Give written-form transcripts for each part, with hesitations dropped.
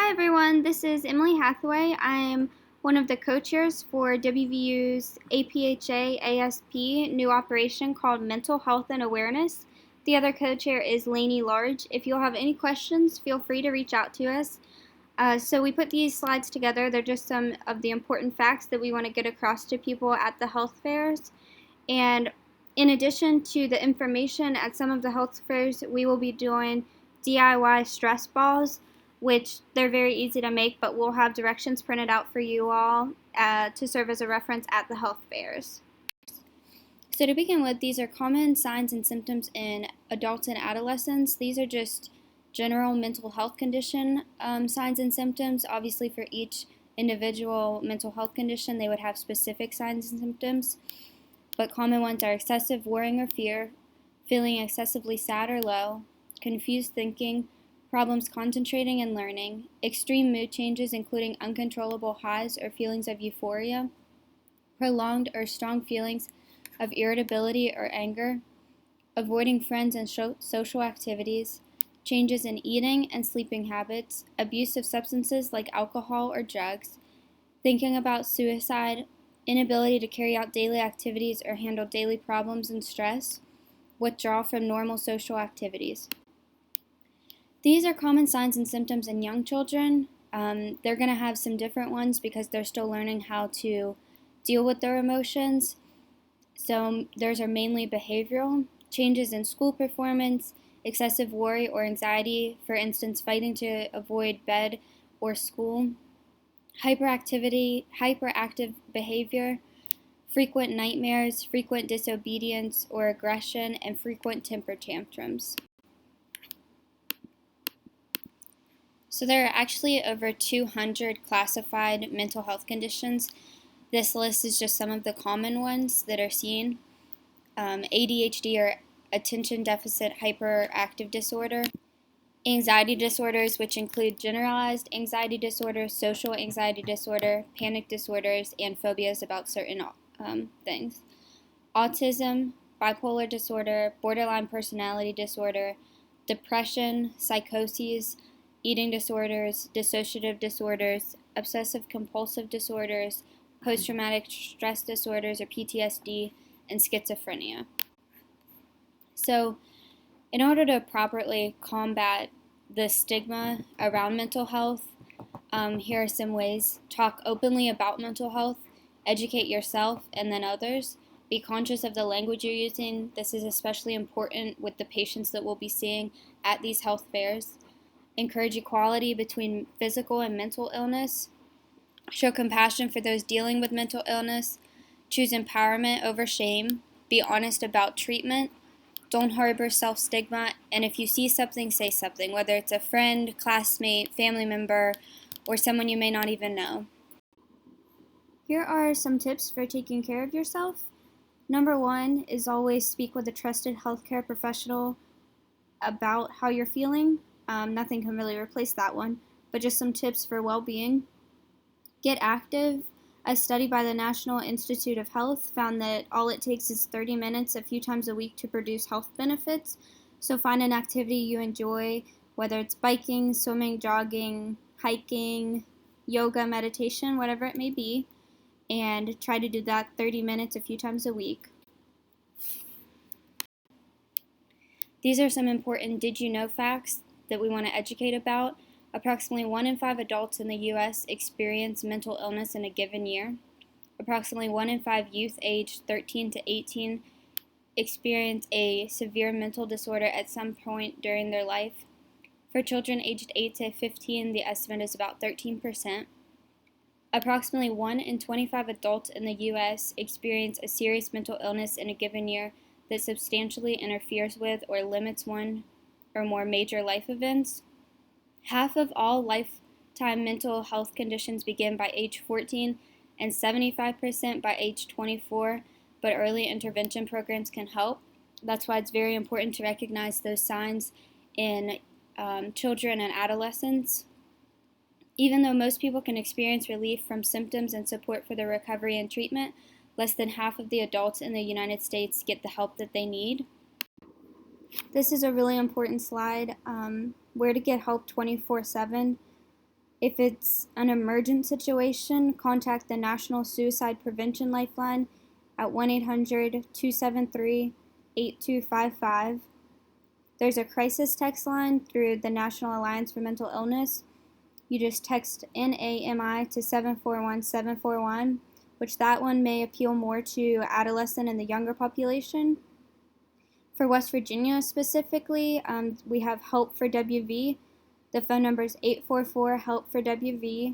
Hi everyone, this is Emily Hathaway. I'm one of the co-chairs for WVU's APhA-ASP new operation called Mental Health and Awareness. The other co-chair is Lainey Large. If you'll have any questions, feel free to reach out to us. So we put these slides together. They're just some of the important facts that we want to get across to people at the health fairs. And in addition to the information at some of the health fairs, we will be doing DIY stress balls, which they're very easy to make, but we'll have directions printed out for you all to serve as a reference at the health fairs. So to begin with, these are common signs and symptoms in adults and adolescents. These are just general mental health condition signs and symptoms. Obviously, for each individual mental health condition, they would have specific signs and symptoms. But common ones are excessive worrying or fear, feeling excessively sad or low, confused thinking, problems concentrating and learning, extreme mood changes including uncontrollable highs or feelings of euphoria, prolonged or strong feelings of irritability or anger, avoiding friends and social activities, changes in eating and sleeping habits, abuse of substances like alcohol or drugs, thinking about suicide, inability to carry out daily activities or handle daily problems and stress, withdrawal from normal social activities. These are common signs and symptoms in young children. They're going to have some different ones because they're still learning how to deal with their emotions. So theirs are mainly behavioral, changes in school performance, excessive worry or anxiety, for instance, fighting to avoid bed or school, hyperactive behavior, frequent nightmares, frequent disobedience or aggression, and frequent temper tantrums. So there are actually over 200 classified mental health conditions. This list is just some of the common ones that are seen. ADHD or attention deficit hyperactive disorder, anxiety disorders, which include generalized anxiety disorder, social anxiety disorder, panic disorders, and phobias about certain things. Autism, bipolar disorder, borderline personality disorder, depression, psychoses, eating disorders, dissociative disorders, obsessive compulsive disorders, post-traumatic stress disorders or PTSD, and schizophrenia. So, in order to properly combat the stigma around mental health, here are some ways. Talk openly about mental health, educate yourself and then others. Be conscious of the language you're using. This is especially important with the patients that we'll be seeing at these health fairs. Encourage equality between physical and mental illness. Show compassion for those dealing with mental illness. Choose empowerment over shame. Be honest about treatment. Don't harbor self-stigma. And if you see something, say something, whether it's a friend, classmate, family member, or someone you may not even know. Here are some tips for taking care of yourself. Number one is always speak with a trusted healthcare professional about how you're feeling. Nothing can really replace that one, but just some tips for well-being. Get active. A study by the National Institute of Health found that all it takes is 30 minutes a few times a week to produce health benefits. So find an activity you enjoy, whether it's biking, swimming, jogging, hiking, yoga, meditation, whatever it may be, and try to do that 30 minutes a few times a week. These are some important did you know facts that we want to educate about. Approximately 1 in 5 adults in the U.S. experience mental illness in a given year. Approximately 1 in 5 youth aged 13 to 18 experience a severe mental disorder at some point during their life. For children aged 8 to 15, the estimate is about 13%. Approximately 1 in 25 adults in the U.S. experience a serious mental illness in a given year that substantially interferes with or limits one or more major life events. Half of all lifetime mental health conditions begin by age 14 and 75% by age 24, but early intervention programs can help. That's why it's very important to recognize those signs in children and adolescents. Even though most people can experience relief from symptoms and support for their recovery and treatment, less than half of the adults in the United States get the help that they need. This is a really important slide, where to get help 24/7. If it's an emergent situation, contact the National Suicide Prevention Lifeline at 1-800-273-8255. There's a crisis text line through the National Alliance for Mental Illness. You just text NAMI to 741-741, which that one may appeal more to adolescent and the younger population. For West Virginia specifically, we have Help for WV. The phone number is 844-HELP-FOR-WV,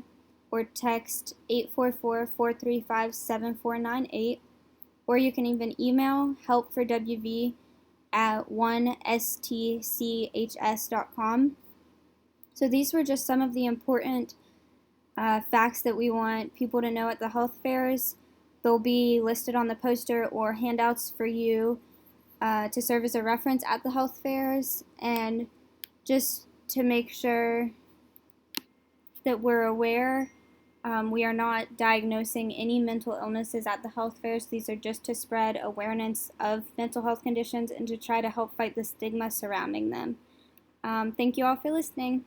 or text 844-435-7498, or you can even email helpforwv at 1stchs.com. So these were just some of the important facts that we want people to know at the health fairs. They'll be listed on the poster or handouts for you to serve as a reference at the health fairs, and just to make sure that we're aware, we are not diagnosing any mental illnesses at the health fairs. These are just to spread awareness of mental health conditions and to try to help fight the stigma surrounding them. Thank you all for listening.